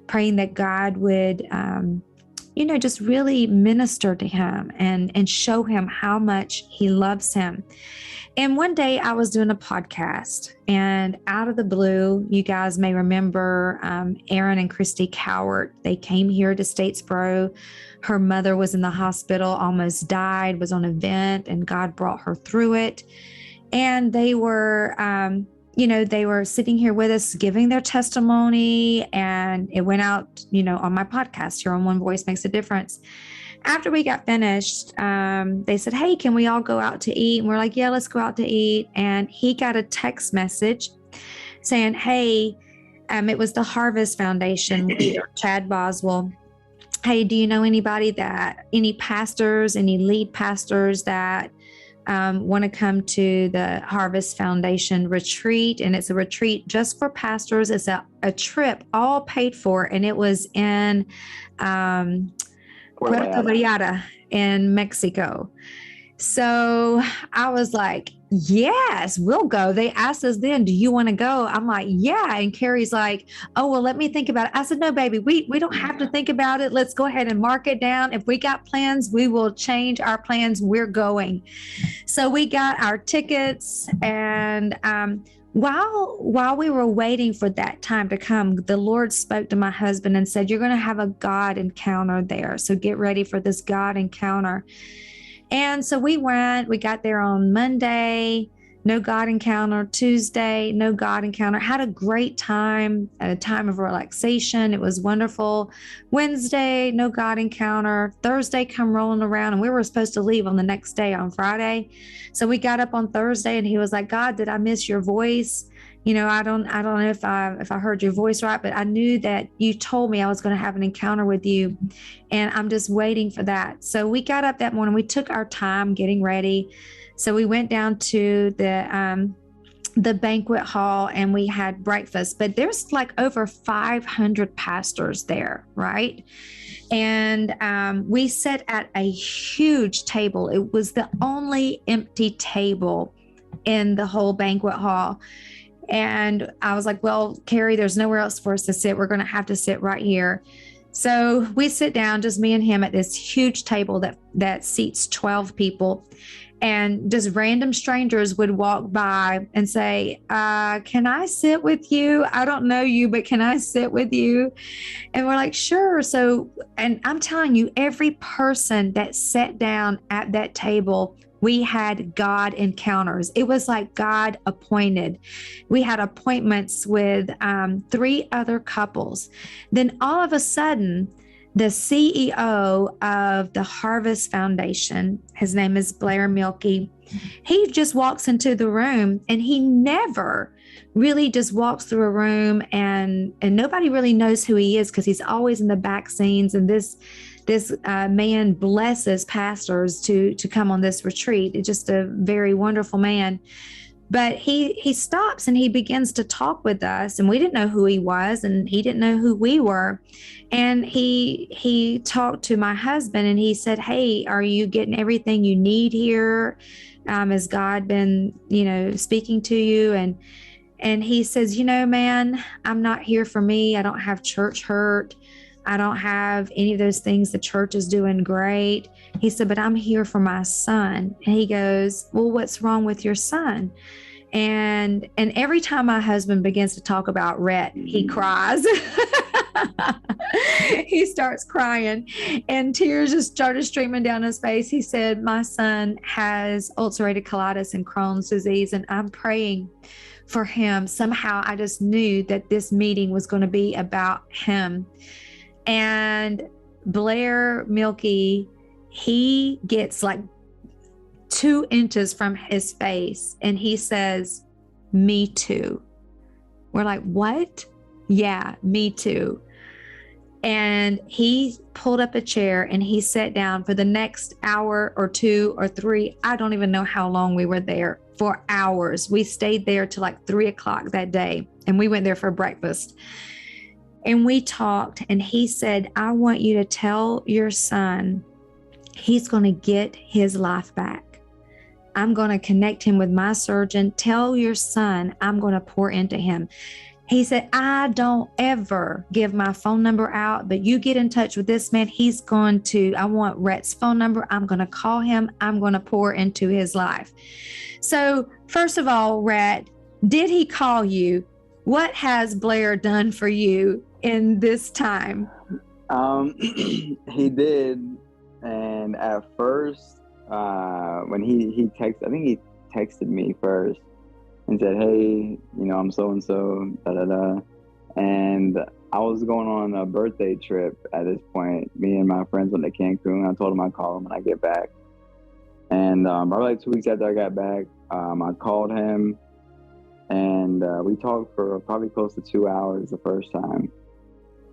praying that God would, just really minister to him and show him how much He loves him. And one day I was doing a podcast, and out of the blue, you guys may remember Aaron and Christy Cowart. They came here to Statesboro. Her mother was in the hospital, almost died, was on a vent, and God brought her through it. And they were, they were sitting here with us, giving their testimony, and it went out, on my podcast here on One Voice Makes a Difference. After we got finished, they said, hey, can we all go out to eat? And we're like, yeah, let's go out to eat. And he got a text message saying, hey, it was the Harvest Foundation leader, Chad Boswell. Hey, do you know any pastors, any lead pastors that want to come to the Harvest Foundation retreat? And it's a retreat just for pastors. It's a trip all paid for. And it was in Puerto Vallarta in Mexico. So I was like, yes, we'll go. They asked us then, do you want to go? I'm like, yeah. And Carrie's like, oh, well, let me think about it. I said, no, baby, we don't have to think about it. Let's go ahead and mark it down. If we got plans, we will change our plans. We're going. So we got our tickets, and while we were waiting for that time to come, the Lord spoke to my husband and said, you're going to have a God encounter there. So get ready for this God encounter. And so we got there on Monday, no God encounter. Tuesday, no God encounter. Had a great time, a time of relaxation. It was wonderful. Wednesday, no God encounter. Thursday come rolling around, and we were supposed to leave on the next day on Friday. So we got up on Thursday, and he was like, God, did I miss your voice? I don't know if I heard your voice right, but I knew that you told me I was going to have an encounter with you, and I'm just waiting for that. So we got up that morning. We took our time getting ready. So we went down to the banquet hall, and we had breakfast. But there's like over 500 pastors there, right? And we sat at a huge table. It was the only empty table in the whole banquet hall. And I was like, well, Carrie, there's nowhere else for us to sit. We're going to have to sit right here. So we sit down, just me and him, at this huge table that seats 12 people. And just random strangers would walk by and say, can I sit with you? I don't know you, but can I sit with you? And we're like, sure. So, and I'm telling you, every person that sat down at that table, we had God encounters. It was like God appointed. We had appointments with 3 other couples. Then all of a sudden, the CEO of the Harvest Foundation, his name is Blair Milkey, he just walks into the room, and he never really just walks through a room, and nobody really knows who he is because he's always in the back scenes. And this man blesses pastors to come on this retreat. It's just a very wonderful man. But he stops and he begins to talk with us, and we didn't know who he was, and he didn't know who we were. And he talked to my husband, and he said, hey, are you getting everything you need here? Has God been, speaking to you? And he says, man, I'm not here for me. I don't have church hurt. I don't have any of those things. The church is doing great. He said, but I'm here for my son. And he goes, well, what's wrong with your son? And every time my husband begins to talk about Rhett, he cries. He starts crying, and tears just started streaming down his face. He said, my son has ulcerated colitis and Crohn's disease, and I'm praying for him. Somehow I just knew that this meeting was going to be about him. And Blair Milkey, he gets like 2 inches from his face, and he says, me too. We're like, what? Yeah, me too. And he pulled up a chair and he sat down for the next hour or 2 or 3. I don't even know how long we were there, for hours. We stayed there till like 3 o'clock that day, and we went there for breakfast. And we talked, and he said, I want you to tell your son he's going to get his life back. I'm going to connect him with my surgeon. Tell your son I'm going to pour into him. He said, I don't ever give my phone number out, but you get in touch with this man. I want Rhett's phone number. I'm going to call him. I'm going to pour into his life. So first of all, Rhett, did he call you? What has Blair done for you in this time? He did. And at first, when he texted, I think he texted me first and said, hey, I'm so-and-so, da-da-da. And I was going on a birthday trip at this point. Me and my friends went to Cancun. I told him I'd call him when I get back. And probably like 2 weeks after I got back, I called him, and we talked for probably close to 2 hours the first time.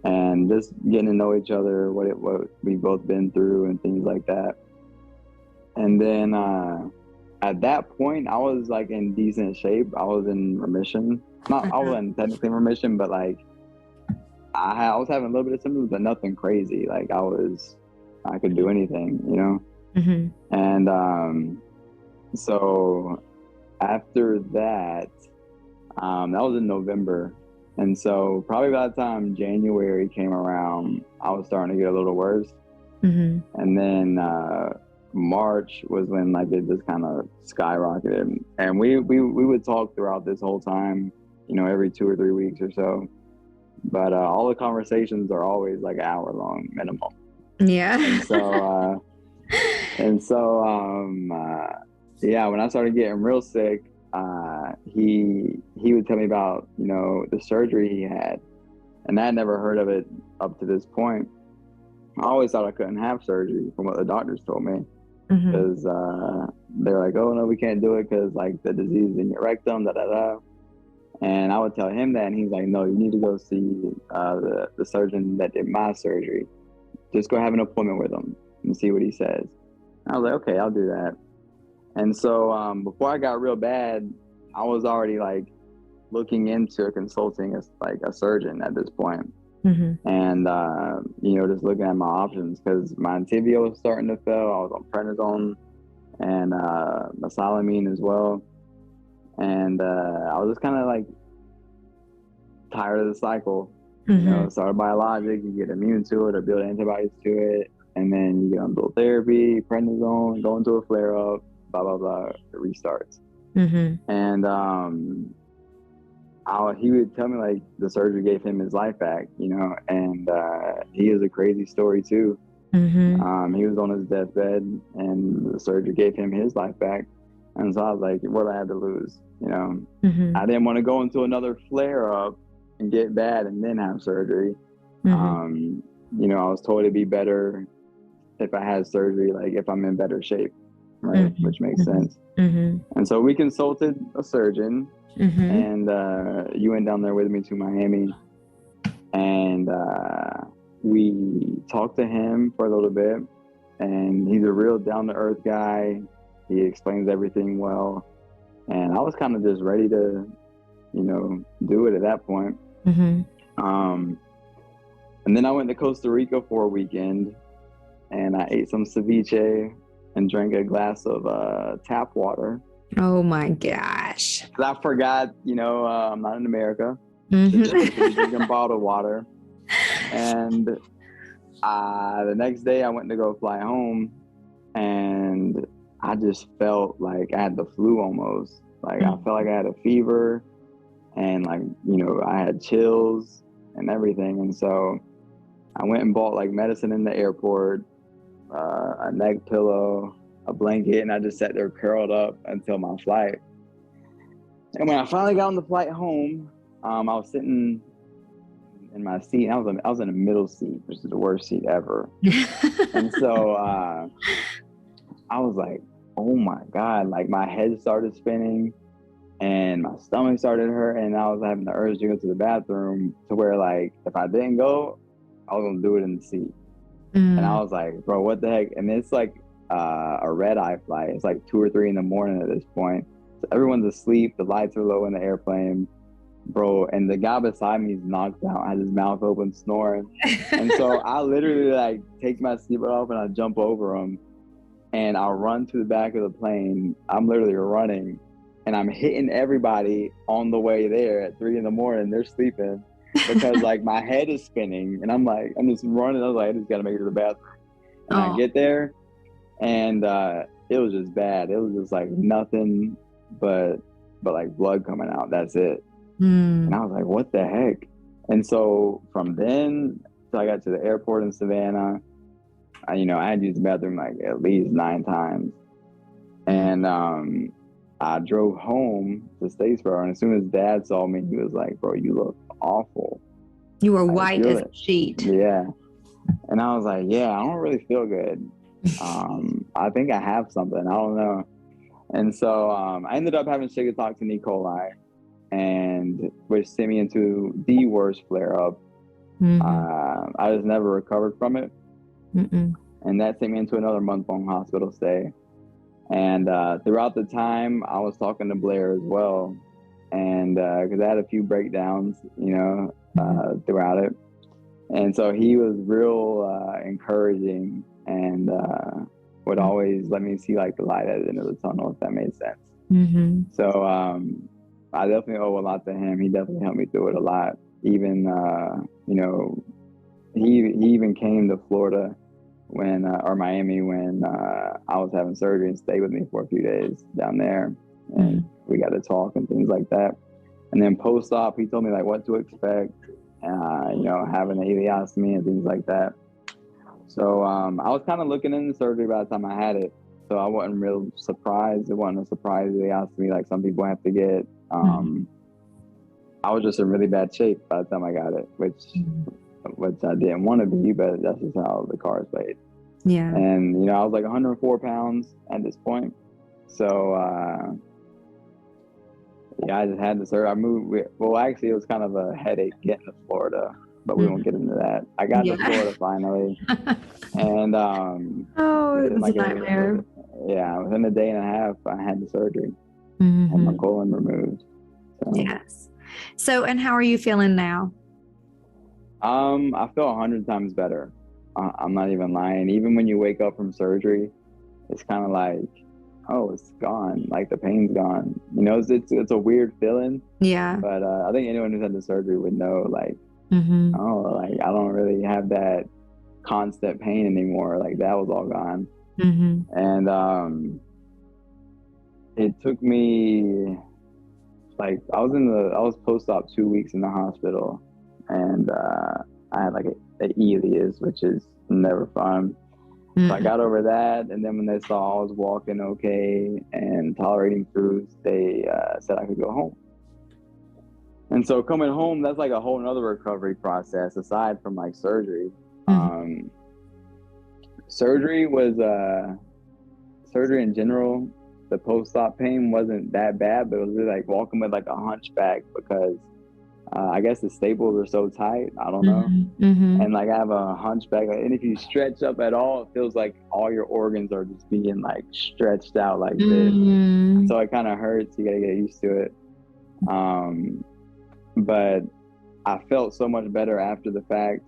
And just getting to know each other, what we've both been through and things like that. And then at that point, I was like in decent shape. I was in remission. I wasn't technically in remission, but like I was having a little bit of symptoms, but nothing crazy. Like I could do anything, And so after that, that was in November. And so probably by the time January came around, I was starting to get a little worse. And then March was when like it just kind of skyrocketed. And we would talk throughout this whole time, you know, every 2 or 3 weeks or so. But all the conversations are always like an hour long minimum. Yeah. Yeah, when I started getting real sick, he would tell me about, you know, the surgery he had, and I had never heard of it up to this point. I always thought I couldn't have surgery from what the doctors told me, because they're like, oh no, we can't do it because like the disease in your rectum, da da da. And I would tell him that, and he's like, no, you need to go see the surgeon that did my surgery. Just go have an appointment with him and see what he says. I was like, okay, I'll do that. And so before I got real bad, I was already like looking into consulting as like a surgeon at this point. And, you know, just looking at my options, because my Entyvio was starting to fail. I was on prednisone and mesalamine as well. And I was just kind of like tired of the cycle. You know, start a biologic, you get immune to it or build antibodies to it, and then you get on dual therapy, prednisone, go into a flare up, blah blah blah, it restarts. And he would tell me like the surgery gave him his life back, you know, and he has a crazy story too. He was on his deathbed and the surgery gave him his life back. And so I was like, what do I have to lose? You know, I didn't want to go into another flare up and get bad and then have surgery. You know, I was told it'd be better if I had surgery, like if I'm in better shape, right? Which makes sense. And so we consulted a surgeon, and you went down there with me to Miami, and we talked to him for a little bit, and he's a real down-to-earth guy. He explains everything well, and I was kind of just ready to, you know, do it at that point. And then I went to Costa Rica for a weekend, and I ate some ceviche and drank a glass of tap water. Oh my gosh. 'Cause I forgot, you know, I'm not in America. Drinking bottled water. And the next day I went to go fly home, and I just felt like I had the flu almost. Like I felt like I had a fever, and like, you know, I had chills and everything. And so I went and bought like medicine in the airport, a neck pillow, a blanket, and I just sat there curled up until my flight. And when I finally got on the flight home, I was sitting in my seat. I was in a middle seat, which is the worst seat ever. And so I was like, oh my God, like my head started spinning and my stomach started hurting, and I was having the urge to go to the bathroom, to where like if I didn't go, I was gonna do it in the seat. And I was like, bro, what the heck? And it's like a red eye flight. It's like 2 or 3 in the morning at this point. So everyone's asleep. The lights are low in the airplane, bro. And the guy beside me is knocked out, has his mouth open, snoring. And so I literally like take my seatbelt off and I jump over him, and I run to the back of the plane. I'm literally running, and I'm hitting everybody on the way there at 3 in the morning. They're sleeping because like my head is spinning, and I'm just running. I was like, I just gotta make it to the bathroom. And I get there, and it was just bad. It was just like nothing but like blood coming out. That's it. And I was like, what the heck? And so from then till I got to the airport in Savannah, I had used the bathroom like at least 9 times. And I drove home to Statesboro, and as soon as Dad saw me, he was like, bro, you look awful. You were white as a sheet. Yeah. And I was like, yeah, I don't really feel good. I think I have something. I don't know. And so I ended up having Colitis E. coli, and which sent me into the worst flare-up. I just never recovered from it. And that sent me into another month-long hospital stay. And throughout the time, I was talking to Blair as well, and because I had a few breakdowns, throughout it. And so he was real encouraging, and would always let me see like the light at the end of the tunnel, if that made sense. So I definitely owe a lot to him. He definitely helped me through it a lot. Even you know, he even came to Florida when or Miami when I was having surgery and stayed with me for a few days down there, and we got to talk and things like that. And then post-op, he told me like what to expect, you know, having an ileostomy and things like that. So I was kind of looking into surgery by the time I had it, so I wasn't real surprised. It wasn't a surprise ileostomy like some people have to get. I was just in really bad shape by the time I got it, which I didn't want to be, but that's just how the cards played. Yeah. And, you know, I was like 104 pounds at this point. So, yeah, I just had to surgery. I moved. Well, actually, it was kind of a headache getting to Florida, but we won't get into that. I got to Florida finally. And, it was a nightmare. Within a day and a half, I had the surgery. Had my colon removed. So. Yes. So, and how are you feeling now? I feel 100 times better. I'm not even lying. Even when you wake up from surgery, it's kind of like, oh, it's gone. Like the pain's gone. You know, it's a weird feeling. Yeah. But I think anyone who's had the surgery would know, like, oh, like I don't really have that constant pain anymore. Like that was all gone. And it took me like I was post-op 2 weeks in the hospital, and I had like an ileus, which is never fun. So I got over that, and then when they saw I was walking okay and tolerating foods, they said I could go home. And so coming home, that's like a whole nother recovery process aside from like surgery. Surgery in general. The post-op pain wasn't that bad, but it was really like walking with like a hunchback because I guess the staples are so tight. I don't know. And like I have a hunchback, and if you stretch up at all, it feels like all your organs are just being like stretched out like this. So it kind of hurts. You gotta get used to it. But I felt so much better after the fact.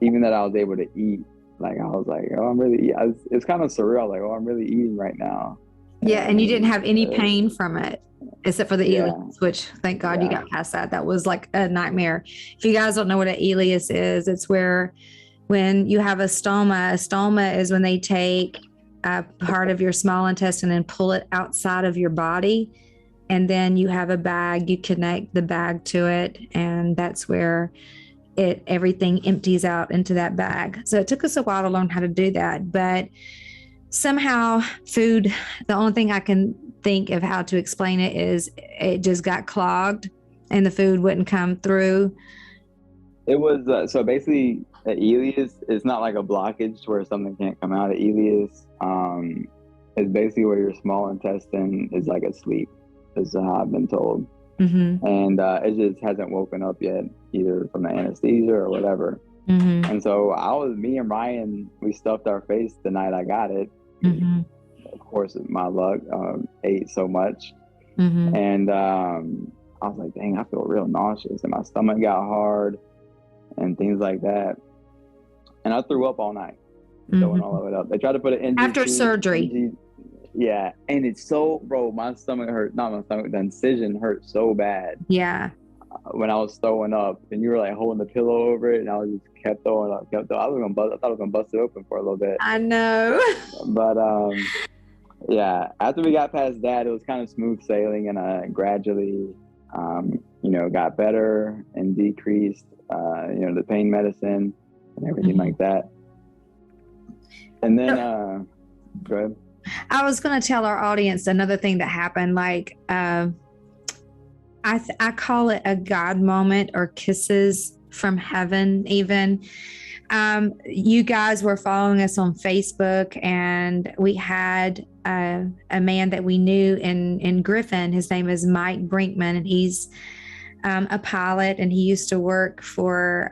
Even that I was able to eat. Like I was like, oh, I'm really. It's kind of surreal. Like, oh, I'm really eating right now. Yeah, and you didn't have any pain from it, except for the ileus, which thank God you got past that. That was like a nightmare. If you guys don't know what an ileus is, it's where when you have a stoma is when they take a part of your small intestine and pull it outside of your body, and then you have a bag. You connect the bag to it, and that's where everything empties out into that bag. So it took us a while to learn how to do that, but somehow food, the only thing I can think of how to explain it is it just got clogged and the food wouldn't come through. It was, so basically the ileus is not like a blockage where something can't come out. The ileus is basically where your small intestine is like asleep, is how I've been told. And it just hasn't woken up yet, either from the anesthesia or whatever. And so me and Ryan, we stuffed our face the night I got it. Of course, my luck, ate so much. And I was like, dang, I feel real nauseous, and my stomach got hard and things like that. And I threw up all night, throwing all of it up. They tried to put it in after surgery. Yeah, and it's so, bro, my stomach hurt. Not my stomach, the incision hurt so bad. Yeah. When I was throwing up, and you were like holding the pillow over it, and I was just kept throwing up. I thought I was gonna bust it open for a little bit. I know. But yeah, after we got past that, it was kind of smooth sailing, and I gradually, you know, got better and decreased, you know, the pain medicine and everything like that. And then, go ahead. I was going to tell our audience another thing that happened. Like, I call it a God moment or kisses from heaven. Even you guys were following us on Facebook, and we had a man that we knew in Griffin. His name is Mike Brinkman, and he's a pilot, and he used to work for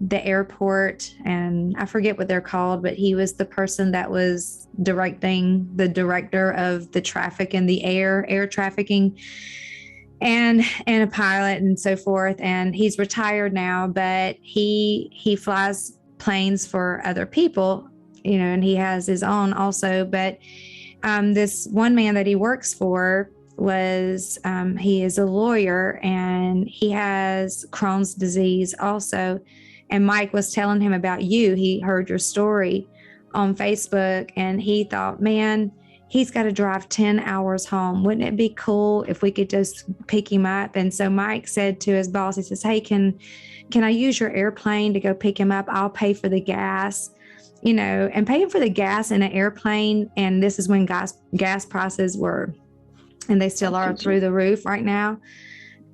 the airport, and I forget what they're called, but he was the person that was the director of the traffic in the air trafficking, and a pilot and so forth. And he's retired now, but he flies planes for other people. and he has his own also. But this one man that he works for he is a lawyer, and he has Crohn's disease also. And Mike was telling him about you. He heard your story on Facebook, and he thought, man, he's got to drive 10 hours home. Wouldn't it be cool if we could just pick him up? And so Mike said to his boss, he says, hey, can I use your airplane to go pick him up? I'll pay for the gas, and paying for the gas in an airplane. And this is when gas prices were, and they still are, through the roof right now.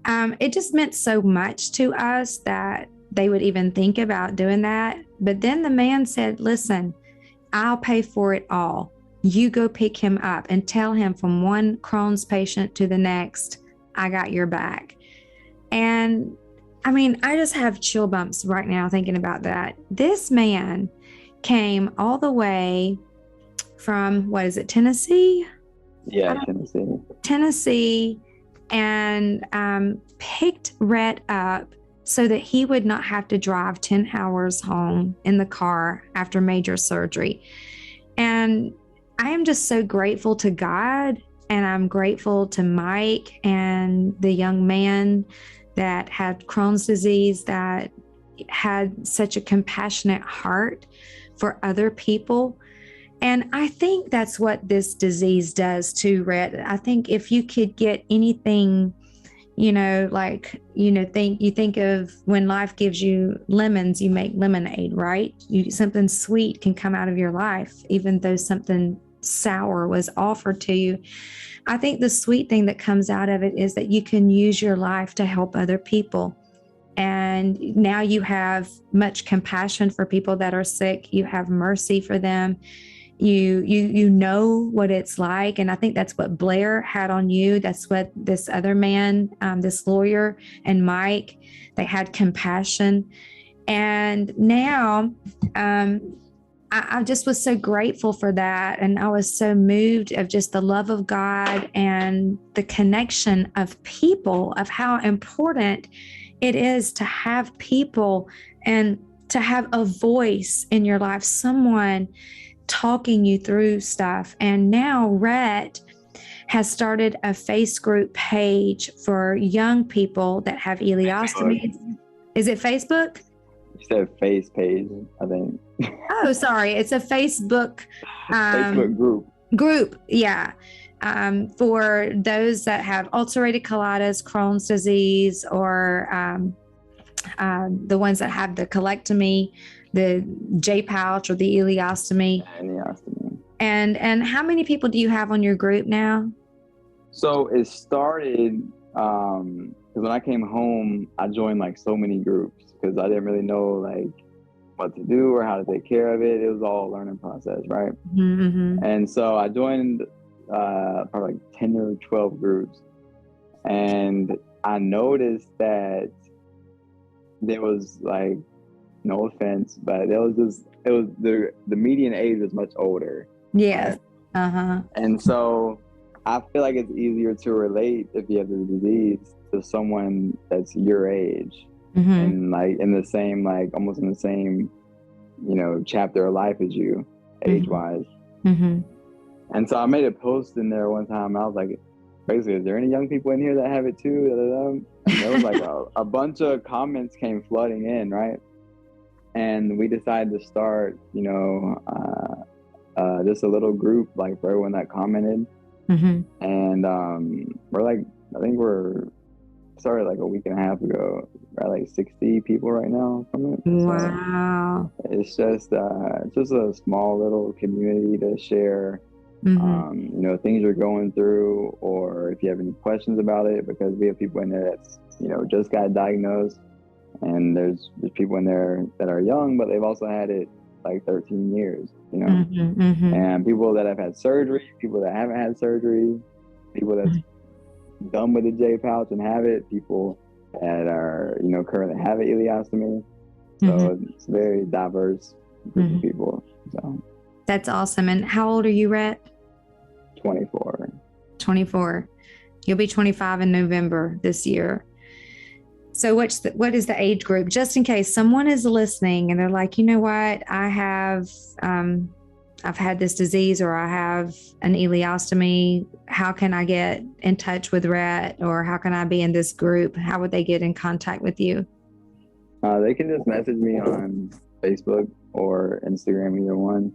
It just meant so much to us that they would even think about doing that. But then the man said, listen, I'll pay for it all. You go pick him up and tell him from one Crohn's patient to the next, I got your back. And I mean, I just have chill bumps right now thinking about that. This man came all the way from, Tennessee? Yeah, Tennessee, and picked Rhett up so that he would not have to drive 10 hours home in the car after major surgery. And I am just so grateful to God, and I'm grateful to Mike and the young man that had Crohn's disease, that had such a compassionate heart for other people. And I think that's what this disease does too, Rhett. I think if you could get anything, think of when life gives you lemons, you make lemonade, right? Something sweet can come out of your life, even though something sour was offered to you. I think the sweet thing that comes out of it is that you can use your life to help other people. And now you have much compassion for people that are sick. You have mercy for them. You know what it's like. And I think that's what Blair had on you. That's what this other man, this lawyer, and Mike, they had compassion. And now I just was so grateful for that. And I was so moved of just the love of God and the connection of people, of how important it is to have people and to have a voice in your life, someone talking you through stuff. And now Rhett has started a face group page for young people that have ileostomy. Is it Facebook? You said face page, I think. Oh, sorry. It's a Facebook Facebook group. Yeah. For those that have ulcerated colitis, Crohn's disease, or the ones that have the colostomy, the J pouch, or the ileostomy. And how many people do you have on your group now? So it started because when I came home, I joined like so many groups because I didn't really know like what to do or how to take care of it. It was all a learning process, right? Mm-hmm. And so I joined probably like 10 or 12 groups, and I noticed that there was like, no offense, but the median age was much older. Yes. Right? Uh-huh. And so I feel like it's easier to relate if you have the disease to someone that's your age, mm-hmm. and like in the same, like almost in the same, chapter of life as you, age-wise. Mm-hmm. And so I made a post in there one time. I was like, basically, is there any young people in here that have it too? And there was like a bunch of comments came flooding in, right? And we decided to start, just a little group like for everyone that commented. Mm-hmm. And we're started like a week and a half ago. We're at like 60 people right now from it. Wow. So it's just a small little community to share, mm-hmm. Things you're going through, or if you have any questions about it, because we have people in there that's, just got diagnosed, and there's people in there that are young, but they've also had it like 13 years, mm-hmm. Mm-hmm. and people that have had surgery, people that haven't had surgery, people that's done with the J pouch and have it, people that are, currently have an ileostomy. So mm-hmm. it's a very diverse group mm-hmm. of people. So that's awesome. And how old are you, Rhett? 24. 24. You'll be 25 in November this year. So what is the age group? Just in case someone is listening and they're like, you know what, I have I've had this disease or I have an ileostomy. How can I get in touch with Rhett, or how can I be in this group? How would they get in contact with you? They can just message me on Facebook or Instagram, either one,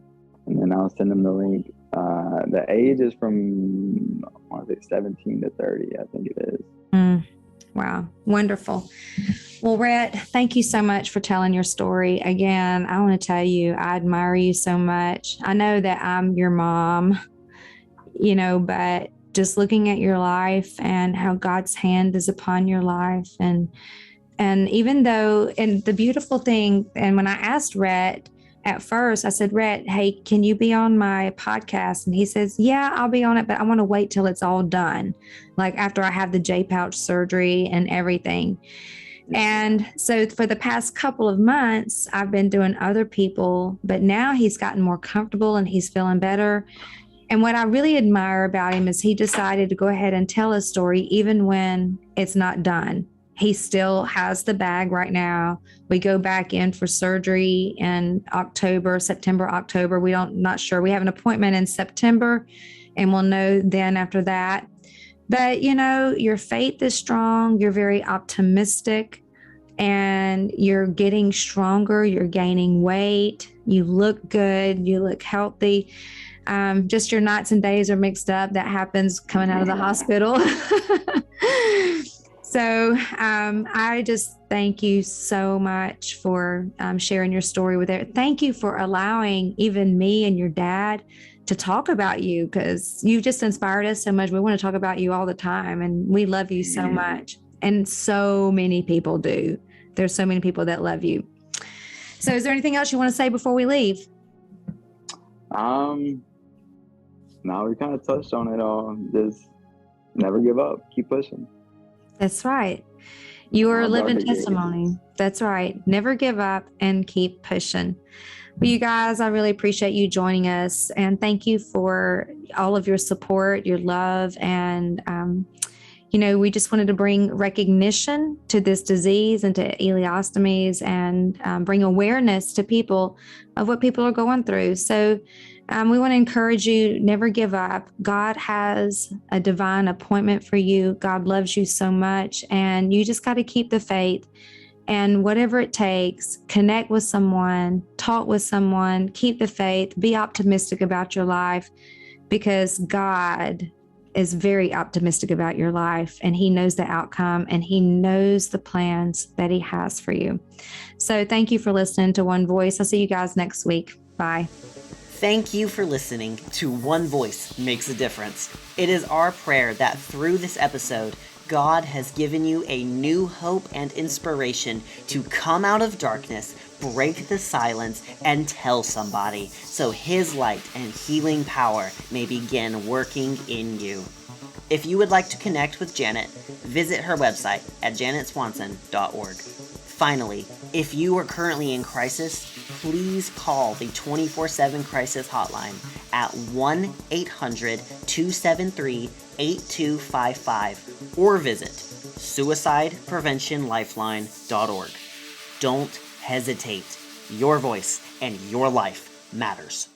and then I'll send them the link. The age is from, I want to say 17 to 30, I think it is. Wow. Wonderful. Well, Rhett, thank you so much for telling your story. Again, I want to tell you, I admire you so much. I know that I'm your mom, but just looking at your life and how God's hand is upon your life. And even though, and the beautiful thing, and when I asked Rhett at first, I said, Rhett, hey, can you be on my podcast? And he says, yeah, I'll be on it, but I want to wait till it's all done. Like after I have the J-pouch surgery and everything. And so for the past couple of months, I've been doing other people, but now he's gotten more comfortable and he's feeling better. And what I really admire about him is he decided to go ahead and tell a story even when it's not done. He still has the bag right now. We go back in for surgery in September, October. Not sure. We have an appointment in September and we'll know then after that. But, your faith is strong. You're very optimistic and you're getting stronger. You're gaining weight. You look good. You look healthy. Just your nights and days are mixed up. That happens coming out of the hospital. So I just thank you so much for sharing your story with it. Thank you for allowing even me and your dad to talk about you, because you just inspired us so much. We want to talk about you all the time, and we love you so much. And so many people do. There's so many people that love you. So is there anything else you want to say before we leave? No, we kind of touched on it all. Just never give up. Keep pushing. That's right. You are a living testimony. That's right. Never give up and keep pushing. Well, you guys, I really appreciate you joining us, and thank you for all of your support, your love, and we just wanted to bring recognition to this disease and to ileostomies, and bring awareness to people of what people are going through. So we want to encourage you, never give up. God has a divine appointment for you. God loves you so much, and you just got to keep the faith. And whatever it takes, connect with someone, talk with someone, keep the faith, be optimistic about your life, because God is very optimistic about your life, and he knows the outcome, and he knows the plans that he has for you. So thank you for listening to One Voice. I'll see you guys next week. Bye. Thank you for listening to One Voice Makes a Difference. It is our prayer that through this episode, God has given you a new hope and inspiration to come out of darkness, break the silence, and tell somebody, so his light and healing power may begin working in you. If you would like to connect with Janet, visit her website at janetswanson.org. Finally, if you are currently in crisis, please call the 24/7 crisis hotline at 1-800-273-8255 or visit suicidepreventionlifeline.org. Don't hesitate. Your voice and your life matters.